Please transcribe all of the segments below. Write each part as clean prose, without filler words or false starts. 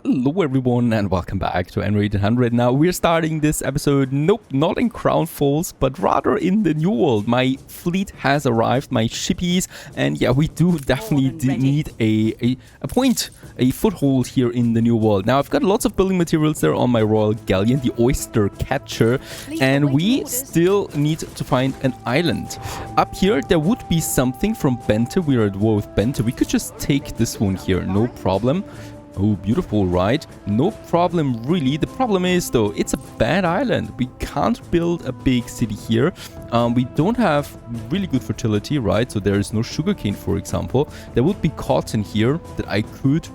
Hello everyone and welcome back to Anno 800. Now we're starting this episode, nope, not in Crown Falls, but rather in the New World. My fleet has arrived, my shippies, and yeah, we do definitely need a foothold here in the New World. Now I've got lots of building materials there on my Royal Galleon, the Oyster Catcher, and we still need to find an island. Up here there would be something from Bente. We're at war with Bente. We could just take this one here, no problem. Oh, beautiful, right? No problem, really. The problem is, though, it's a bad island. We can't build a big city here. We don't have really good fertility, right? So there is no sugarcane, for example. There would be cotton here that I could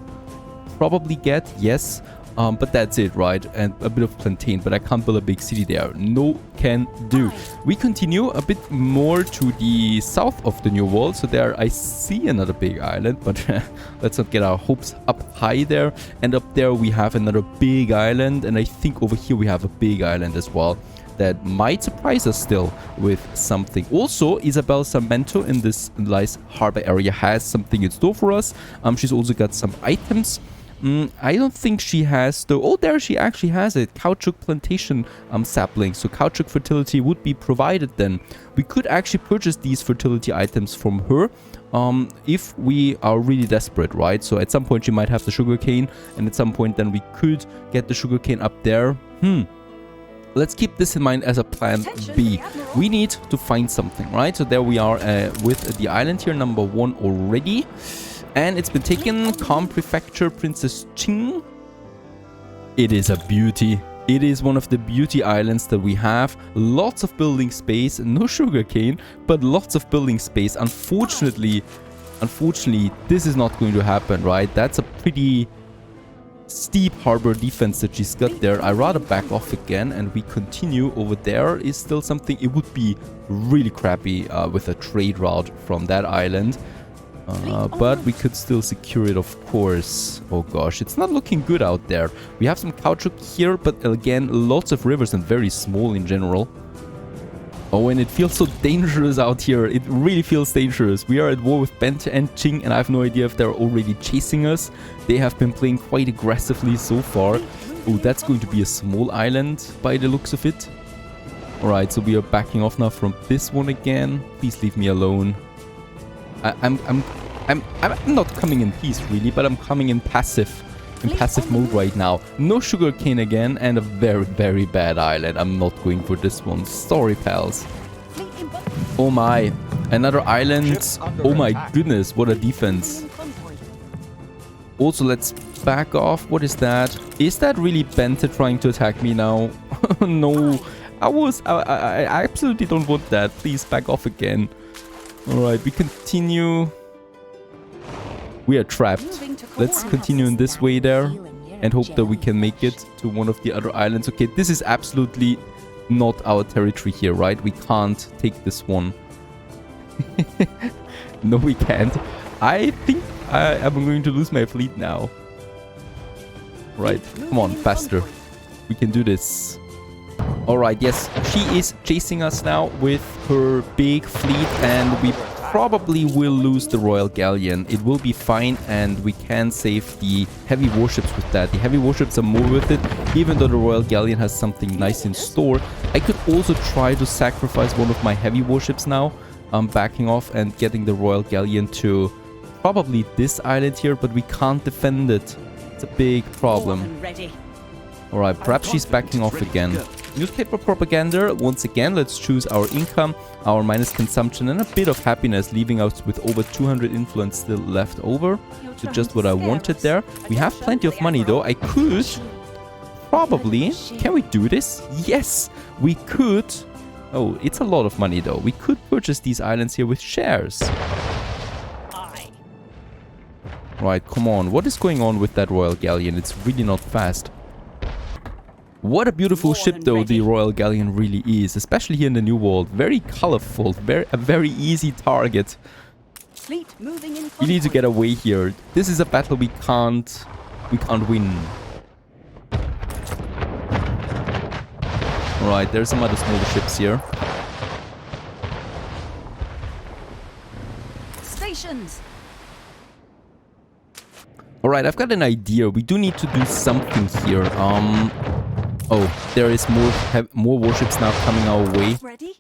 probably get, yes. But that's it, right? And a bit of plantain, but I can't build a big city there. No can do. We continue a bit more to the south of the New World. So there I see another big island, but let's not get our hopes up high there. And up there we have another big island. And I think over here we have a big island as well that might surprise us still with something. Also, Isabel Sarmento in this nice harbor area has something in store for us. She's also got some items. I don't think she has though. Oh, there she actually has it. Caoutchouc plantation sapling. So caoutchouc fertility would be provided then. We could actually purchase these fertility items from her if we are really desperate, right? So at some point she might have the sugarcane, and at some point then we could get the sugarcane up there. Let's keep this in mind as a plan B. We need to find something, right? So there we are with the island here, number 1 already. And it's been taken. Calm Prefecture, Princess Ching. It is a beauty. It is one of the beauty islands that we have. Lots of building space. No sugarcane, but lots of building space. Unfortunately, this is not going to happen, right? That's a pretty steep harbor defense that she's got there. I'd rather back off again and we continue. Over there is still something. It would be really crappy with a trade route from that island. But we could still secure it, of course. Oh gosh, it's not looking good out there. We have some caoutchouc here, but again, lots of rivers and very small in general. Oh, and it feels so dangerous out here. It really feels dangerous. We are at war with Bente and Qing, and I have no idea if they're already chasing us. They have been playing quite aggressively so far. Oh, that's going to be a small island by the looks of it. Alright, so we are backing off now from this one again. Please leave me alone. I'm not coming in peace really, but I'm coming in passive mode right now. No sugarcane again, and a very, very bad island. I'm not going for this one. Sorry, pals. Oh my, another island. Oh my goodness, what a defense. Also, let's back off. What is that? Is that really Bente trying to attack me now? No, I absolutely don't want that. Please back off again. Alright, we continue. We are trapped. Let's continue in this way there and hope that we can make it to one of the other islands. Okay, this is absolutely not our territory here, right? We can't take this one. No, we can't. I think I'm going to lose my fleet now. Right, come on, faster. We can do this. Alright, yes, she is chasing us now with her big fleet, and we probably will lose the Royal Galleon. It will be fine, and we can save the heavy warships with that. The heavy warships are more worth it, even though the Royal Galleon has something nice in store. I could also try to sacrifice one of my heavy warships now. I'm backing off and getting the Royal Galleon to probably this island here, but we can't defend it. It's a big problem. Alright, perhaps she's backing off again. Newspaper propaganda. Once again, let's choose our income, our minus consumption, and a bit of happiness, leaving us with over 200 influence still left over. So just what I wanted there. We have plenty of money though. I could probably... Can we do this? Yes, we could. Oh, it's a lot of money though. We could purchase these islands here with shares. Right, come on. What is going on with that Royal Galleon? It's really not fast. What a beautiful ship though the Royal Galleon really is, especially here in the New World. Very colorful, a very easy target. We need to get away here. This is a battle we can't win. Alright, there's some other smaller ships here. Stations. Alright, I've got an idea. We do need to do something here. Oh, there is more warships now coming our way. Ready?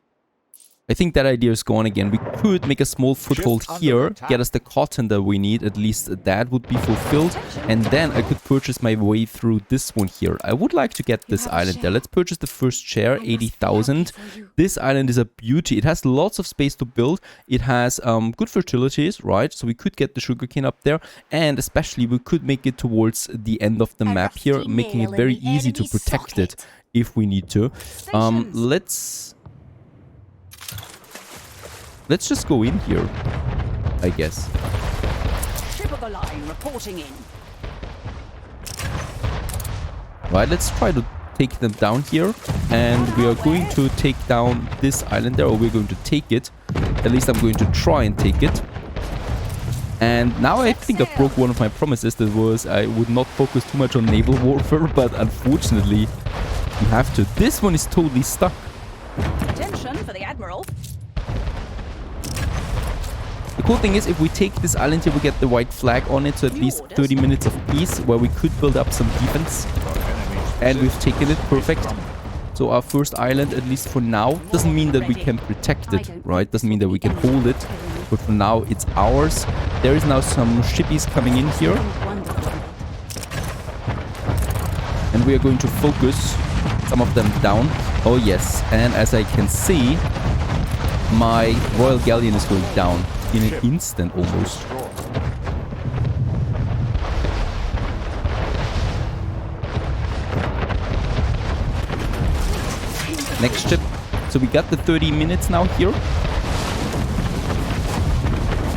I think that idea is gone again. We could make a small foothold here, get us the cotton that we need. At least that would be fulfilled. And then I could purchase my way through this one here. I would like to get this island there. Let's purchase the first share, 80,000. This island is a beauty. It has lots of space to build. It has good fertilities, right? So we could get the sugarcane up there. And especially we could make it towards the end of the map here, making it very easy to protect it if we need to. Let's just go in here, I guess. Ship of the line reporting in. Right, let's try to take them down here. And we are going to take down this island there, or we're going to take it. At least I'm going to try and take it. And now I think I broke one of my promises. That was I would not focus too much on naval warfare, but unfortunately, you have to. This one is totally stuck. Attention for the Admiral. The cool thing is, if we take this island here, we get the white flag on it, so at least 30 minutes of peace, where we could build up some defense. And we've taken it, perfect. So our first island, at least for now, doesn't mean that we can protect it, right? Doesn't mean that we can hold it, but for now, it's ours. There is now some shippies coming in here. And we are going to focus some of them down. Oh yes, and as I can see, my Royal Galleon is going down. In an instant, almost. Next ship. So we got the 30 minutes now here.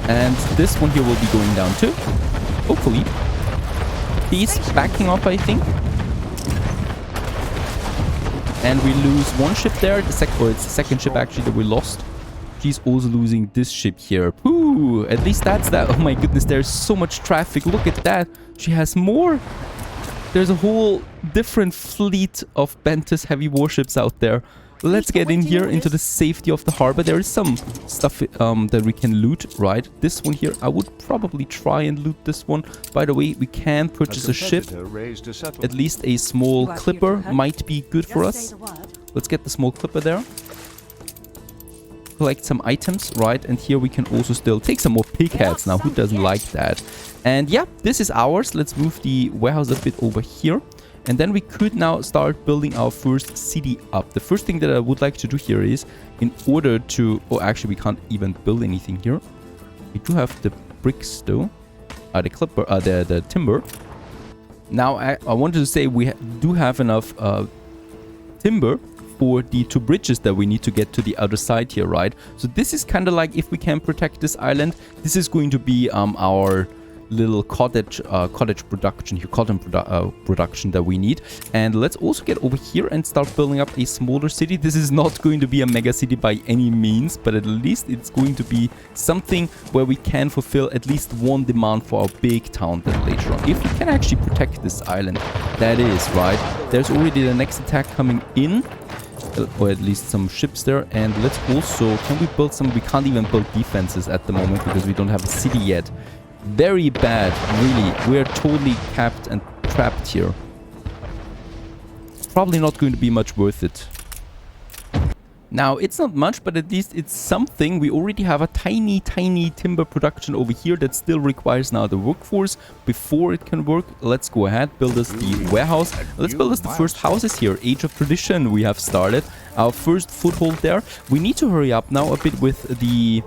And this one here will be going down too. Hopefully. He's backing up, I think. And we lose one ship there. It's the second ship actually that we lost. She's also losing this ship here. Ooh, at least that's that. Oh my goodness, there's so much traffic. Look at that. She has more. There's a whole different fleet of Bentus heavy warships out there. Let's get in here into the safety of the harbor. There is some stuff that we can loot, right? This one here, I would probably try and loot this one. By the way, we can purchase a ship. At least a small clipper might be good for us. Let's get the small clipper there. Collect some items, right? And here we can also still take some more pig heads now. Who doesn't like that? And yeah, this is ours. Let's move the warehouse a bit over here. And then we could now start building our first city up. The first thing that I would like to do here is, in order to... Oh, actually, we can't even build anything here. We do have the bricks, though. The clipper, the timber. Now, I wanted to say we do have enough timber for the 2 bridges that we need to get to the other side here, right? So this is kind of like, if we can protect this island, this is going to be our little cottage production here, cotton production that we need. And let's also get over here and start building up a smaller city. This is not going to be a mega city by any means, but at least it's going to be something where we can fulfill at least one demand for our big town then later on. If we can actually protect this island, that is, right? There's already the next attack coming in. Or at least some ships there. And let's also... Can we build some... We can't even build defenses at the moment because we don't have a city yet. Very bad, really. We're totally capped and trapped here. Probably not going to be much worth it. Now, it's not much, but at least it's something. We already have a tiny timber production over here that still requires now the workforce before it can work. Let's go ahead, build us the warehouse. Let's build us the first houses here. Age of Tradition we have started. Our first foothold there. We need to hurry up now a bit with the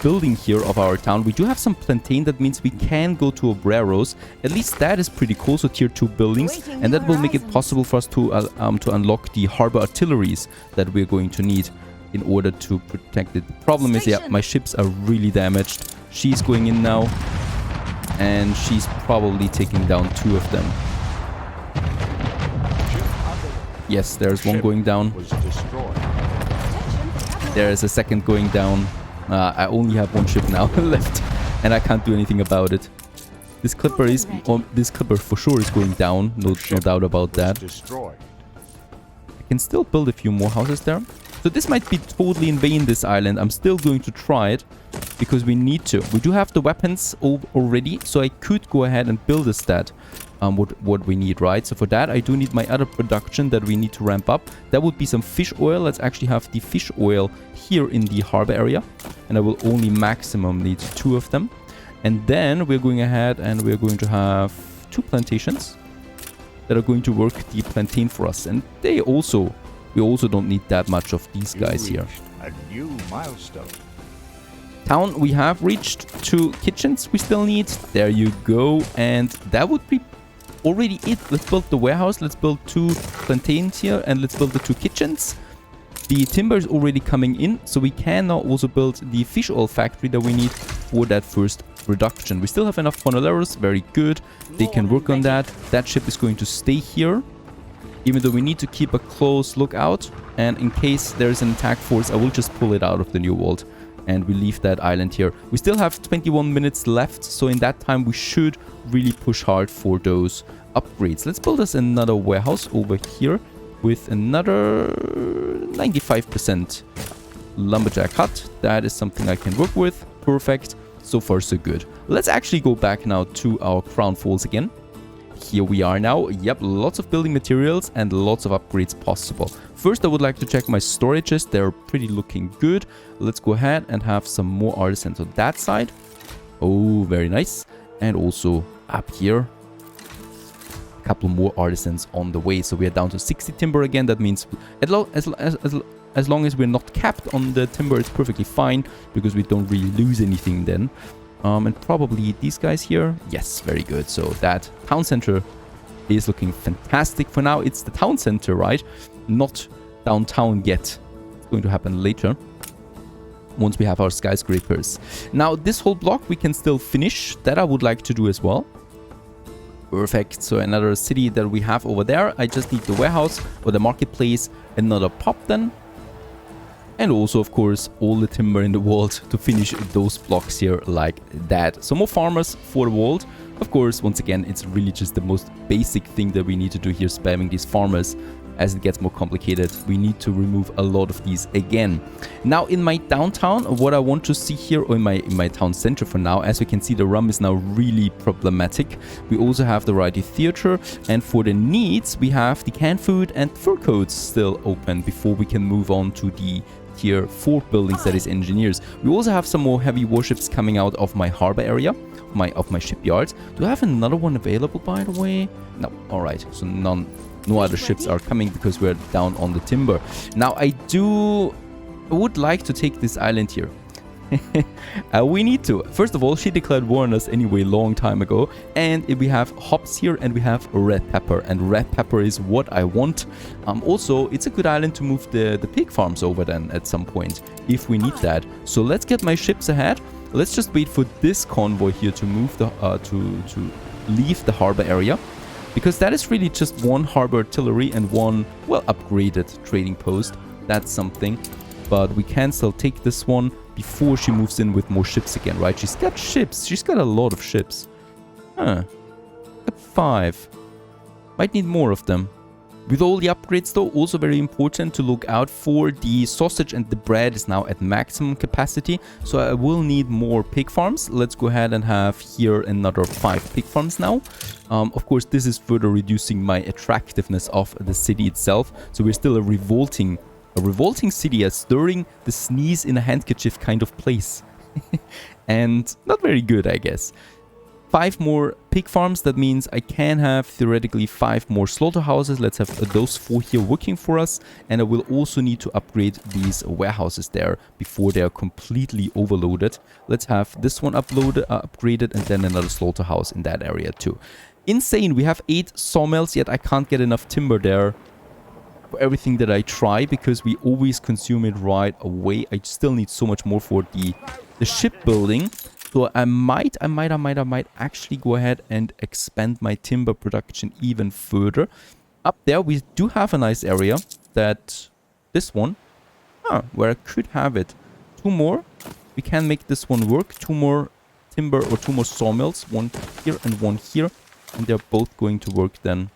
building here of our town. We do have some plantain. That means we can go to obreros. At least that is pretty cool. So tier 2 buildings, and that will make it possible for us to unlock the harbor artilleries that we're going to need in order to protect it. The problem is, yeah, my ships are really damaged. She's going in now, and she's probably taking down 2 of them. Yes, there's one going down. There is a second going down. I only have 1 ship now left, and I can't do anything about it. This clipper is... this clipper for sure is going down, no doubt about that. I can still build a few more houses there. So So this might be totally in vain, this island. I'm still going to try it because we need to. We do have the weapons already, so I could go ahead and build a stat. What we need, right? So for that, I do need my other production that we need to ramp up. That would be some fish oil. Let's actually have the fish oil here in the harbor area. And I will only maximum need 2 of them. And then we're going ahead and we're going to have 2 plantations that are going to work the plantain for us. And we also don't need that much of these guys here. A new milestone. Town, we have reached 2 kitchens we still need. There you go. And that would be already it. Let's build the warehouse. Let's build 2 plantains here and let's build the 2 kitchens. The timber is already coming in, so we can now also build the fish oil factory that we need for that first production. We still have enough Ponoleros, very good. They can work on that. That ship is going to stay here, even though we need to keep a close lookout. And in case there's an attack force, I will just pull it out of the New World and we leave that island here. We still have 21 minutes left, so in that time we should really push hard for those upgrades. Let's build us another warehouse over here with another 95% lumberjack hut. That is something I can work with. Perfect. So far so good. Let's actually go back now to our crown falls again. Here we are now. Yep, lots of building materials and lots of upgrades possible. First, I would like to check my storages. They're pretty looking good. Let's go ahead and have some more artisans on that side. Oh, very nice. And also up here, a couple more artisans on the way. So we are down to 60 timber again. That means as long as we're not capped on the timber, it's perfectly fine because we don't really lose anything then. And probably these guys here. Yes, very good. So that town center is looking fantastic. For now, it's the town center, right? Not downtown yet. It's going to happen later once we have our skyscrapers. Now, this whole block we can still finish. That I would like to do as well. Perfect. So another city that we have over there. I just need the warehouse or the marketplace. Another pop then. And also, of course, all the timber in the world to finish those blocks here like that. So more farmers for the world. Of course, once again, it's really just the most basic thing that we need to do here, spamming these farmers. As it gets more complicated, we need to remove a lot of these again. Now, in my downtown, what I want to see here, or in my town center for now, as we can see, the rum is now really problematic. We also have the variety theater, and for the needs, we have the canned food and fur coats still open before we can move on to the tier 4 buildings, that is engineers. We also have some more heavy warships coming out of my harbor area, of my shipyards. Do I have another one available, by the way? No. All right. So no other ships are coming because we're down on the timber. Now I would like to take this island here. We need to. First of all, she declared war on us anyway long time ago. And we have hops here and we have red pepper. And red pepper is what I want. Also, it's a good island to move the pig farms over then at some point if we need that. So let's get my ships ahead. Let's just wait for this convoy here to move to leave the harbor area. Because that is really just one harbor artillery and one, well, upgraded trading post. That's something. But we can still take this one before she moves in with more ships again, right? She's got ships. She's got a lot of ships. Huh. Got 5. Might need more of them. With all the upgrades though, also very important to look out for the sausage, and the bread is now at maximum capacity. So I will need more pig farms. Let's go ahead and have here another 5 pig farms now. Of course, this is further reducing my attractiveness of the city itself. So we're still a revolting city, a stirring the sneeze in a handkerchief kind of place. And not very good, I guess. 5 more pig farms, that means I can have theoretically 5 more slaughterhouses. Let's have those 4 here working for us. And I will also need to upgrade these warehouses there before they are completely overloaded. Let's have this one upgraded, and then another slaughterhouse in that area too. Insane, we have 8 sawmills, yet I can't get enough timber there for everything that I try, because we always consume it right away. I still need so much more for the shipbuilding. So I might actually go ahead and expand my timber production even further. Up there, we do have a nice area, that this one, where I could have it. 2 more. We can make this one work. 2 more timber or 2 more sawmills. 1 here and 1 here. And they're both going to work then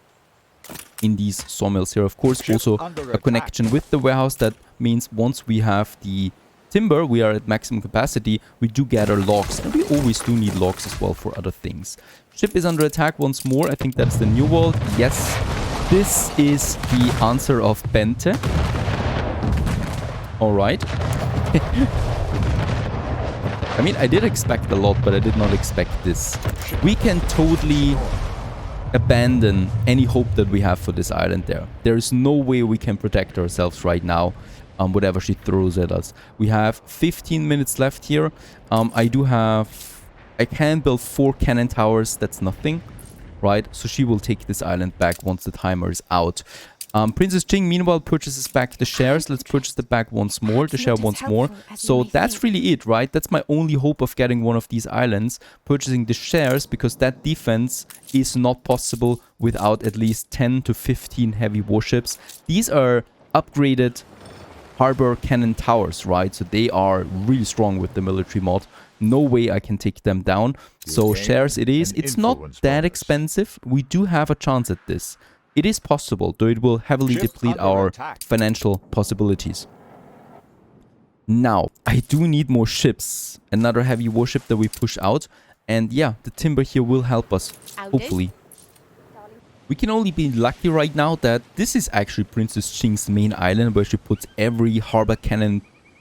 in these sawmills here. Of course, also a connection with the warehouse. That means once we have the timber, we are at maximum capacity, we do gather logs, and we always do need logs as well for other things. Ship is under attack once more. I think that's the New World. Yes, this is the answer of Bente. Alright. I mean, I did expect a lot, but I did not expect this. We can totally abandon any hope that we have for this island there. There is no way we can protect ourselves right now, whatever she throws at us. We have 15 minutes left here. I can build 4 cannon towers. That's nothing, right? So she will take this island back once the timer is out. Princess Jing, meanwhile, purchases back the shares. Let's purchase the back once more, the share once more. So that's really it, right? That's my only hope of getting one of these islands, purchasing the shares, because that defense is not possible without at least 10 to 15 heavy warships. These are upgraded harbor cannon towers, right? So they are really strong with the military mod. No way I can take them down. So shares it is. It's not that expensive. We do have a chance at this. It is possible, though it will heavily deplete our financial possibilities. Now, I do need more ships. Another heavy warship that we push out. And yeah, the timber here will help us, hopefully. We can only be lucky right now that this is actually Princess Jing's main island, where she puts every harbor cannon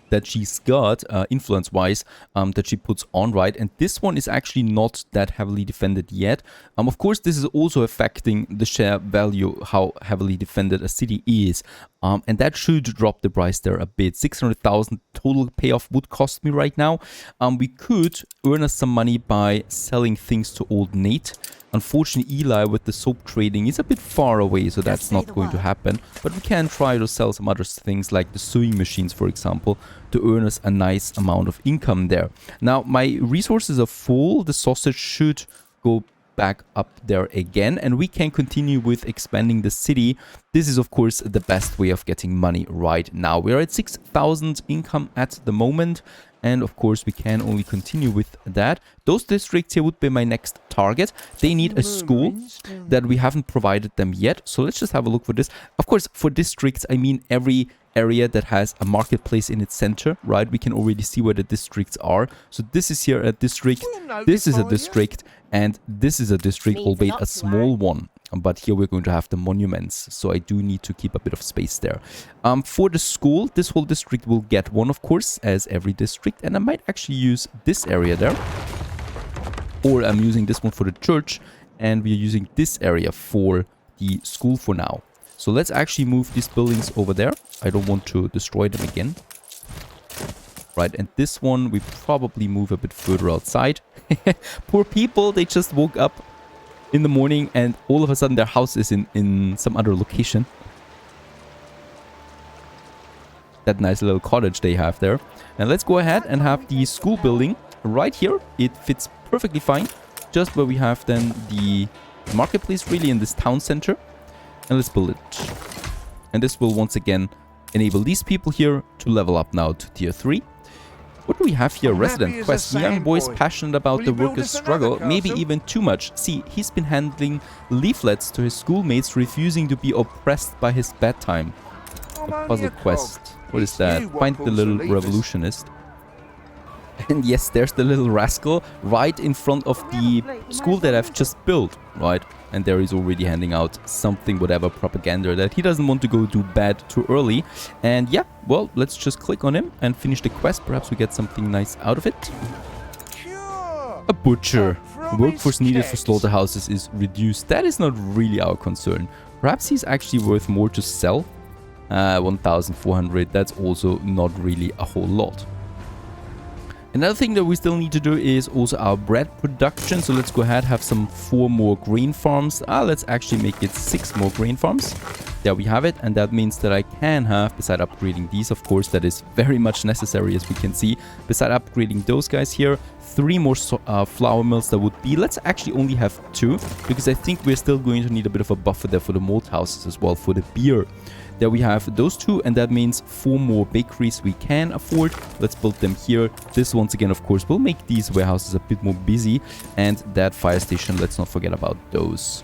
that she's got, influence-wise, that she puts on, right? And this one is actually not that heavily defended yet. Of course, this is also affecting the share value, how heavily defended a city is. And that should drop the price there a bit. 600,000 total payoff would cost me right now. We could earn us some money by selling things to old Nate. Unfortunately, Eli with the soap trading is a bit far away, so that's not going to happen. But we can try to sell some other things like the sewing machines, for example, to earn us a nice amount of income there. Now, my resources are full. The sausage should go back up there again, and we can continue with expanding the city. This is, of course, the best way of getting money right now. We're at 6,000 income at the moment. And of course, we can only continue with that. Those districts here would be my next target. They need a school that we haven't provided them yet. So let's just have a look for this. Of course, for districts, I mean every area that has a marketplace in its center, right? We can already see where the districts are. So this is here a district, this is a district, and this is a district, albeit a small one. But here we're going to have the monuments, so I do need to keep a bit of space there. For the school, this whole district will get one, of course, as every district. And I might actually use this area there. Or I'm using this one for the church. And we're using this area for the school for now. So let's actually move these buildings over there. I don't want to destroy them again. Right, and this one we probably move a bit further outside. Poor people, they just woke up in the morning and all of a sudden their house is in some other location. That nice little cottage they have there. And let's go ahead and have the school building right here. It fits perfectly fine. Just where we have then the marketplace, really, in this town center. And let's build it. And this will once again enable these people here to level up now to tier 3. What do we have here? Resident quest. Young boys passionate about the workers' struggle, maybe even too much. See, he's been handling leaflets to his schoolmates, refusing to be oppressed by his bedtime. A puzzle quest. What is that? Find the little revolutionist. And yes, there's the little rascal right in front of the school that I've just built, right? And there he's already handing out something, whatever, propaganda that he doesn't want to go do bad too early. And yeah, well, let's just click on him and finish the quest. Perhaps we get something nice out of it. A butcher. Workforce needed for slaughterhouses is reduced. That is not really our concern. Perhaps he's actually worth more to sell. 1,400. That's also not really a whole lot. Another thing that we still need to do is also our bread production. So let's go ahead, have some 4 more grain farms. Let's actually make it 6 more grain farms. There we have it. And that means that I can have, beside upgrading these, of course, that is very much necessary, as we can see. Beside upgrading those guys here, 3 more flour mills that would be. Let's actually only have 2, because I think we're still going to need a bit of a buffer there for the malt houses as well, for the beer. There we have those 2, and that means 4 more bakeries we can afford. Let's build them here. This, once again, of course, will make these warehouses a bit more busy. And that fire station, let's not forget about those.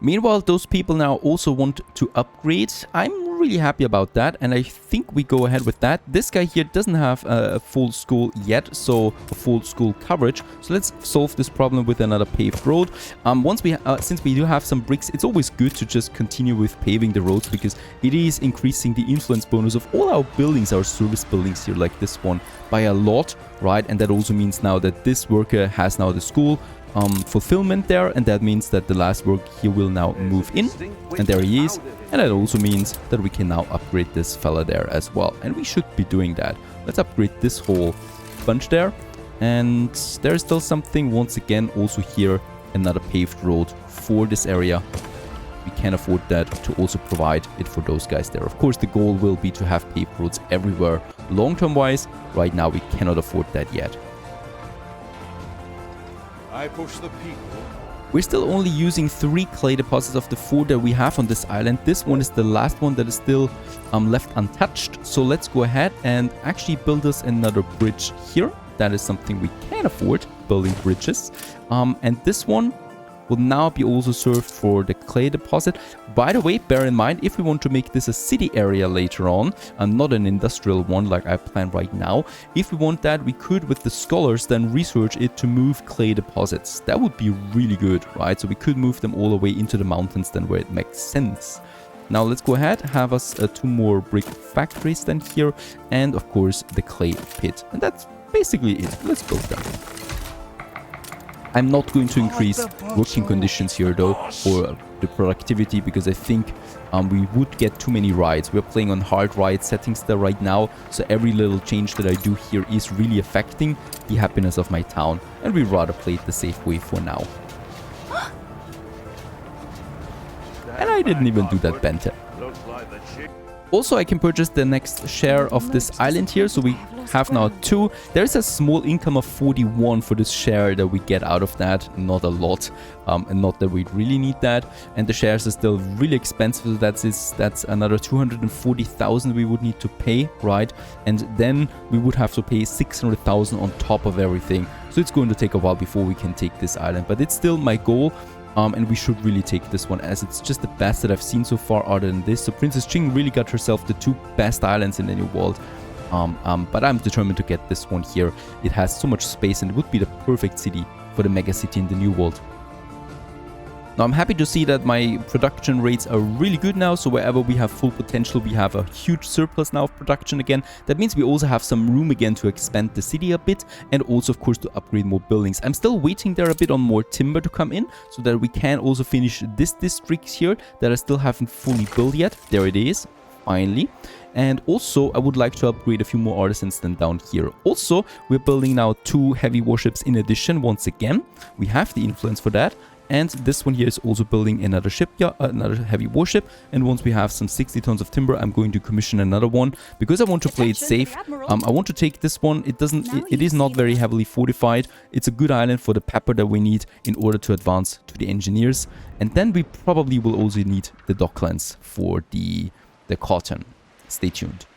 Meanwhile, those people now also want to upgrade. I'm really happy about that, and I think we go ahead with that. This guy here doesn't have a full school yet, so a full school coverage. So let's solve this problem with another paved road. Since we do have some bricks, it's always good to just continue with paving the roads, because it is increasing the influence bonus of all our buildings, our service buildings here, like this one, by a lot, right? And that also means now that this worker has now the school fulfillment there, and that means that the last work here will now move in, and there he is. And that also means that we can now upgrade this fella there as well, and we should be doing that. Let's upgrade this whole bunch there, and there's still something once again also here, another paved road for this area. We can afford that to also provide it for those guys there. Of course, the goal will be to have paved roads everywhere long-term wise. Right now we cannot afford that yet. I push the people. We're still only using 3 clay deposits of the 4 that we have on this island. This one is the last one that is still left untouched. So let's go ahead and actually build us another bridge here. That is something we can afford, building bridges. And this one will now be also served for the clay deposit. By the way, bear in mind, if we want to make this a city area later on, and not an industrial one like I plan right now, if we want that, we could, with the scholars, then research it to move clay deposits. That would be really good, right? So we could move them all the way into the mountains then where it makes sense. Now let's go ahead, have us 2 more brick factories then here, and of course the clay pit. And that's basically it. Let's build that. I'm not going to increase working conditions here though, or the productivity, because I think we would get too many rides. We're playing on hard ride settings there right now, so every little change that I do here is really affecting the happiness of my town, and we rather play it the safe way for now. And I didn't even do that banter. Also, I can purchase the next share of this island here, so we have now 2. There's a small income of 41 for this share that we get out of that, not a lot, and not that we really need that. And the shares are still really expensive, so that's another 240,000 we would need to pay, right? And then we would have to pay 600,000 on top of everything. So it's going to take a while before we can take this island, but it's still my goal. And we should really take this one, as it's just the best that I've seen so far other than this. So Princess Ching really got herself the 2 best islands in the New World. But I'm determined to get this one here. It has so much space, and it would be the perfect city for the mega city in the New World. Now I'm happy to see that my production rates are really good now, so wherever we have full potential, we have a huge surplus now of production again. That means we also have some room again to expand the city a bit, and also of course to upgrade more buildings. I'm still waiting there a bit on more timber to come in, so that we can also finish this district here that I still haven't fully built yet. There it is, finally. And also I would like to upgrade a few more artisans than down here. Also, we're building now 2 heavy warships in addition. Once again, we have the influence for that. And this one here is also building another shipyard, another heavy warship. And once we have some 60 tons of timber, I'm going to commission another one, because I want to play it safe. I want to take this one. It is not very heavily fortified. It's a good island for the pepper that we need in order to advance to the engineers. And then we probably will also need the docklands for the cotton. Stay tuned.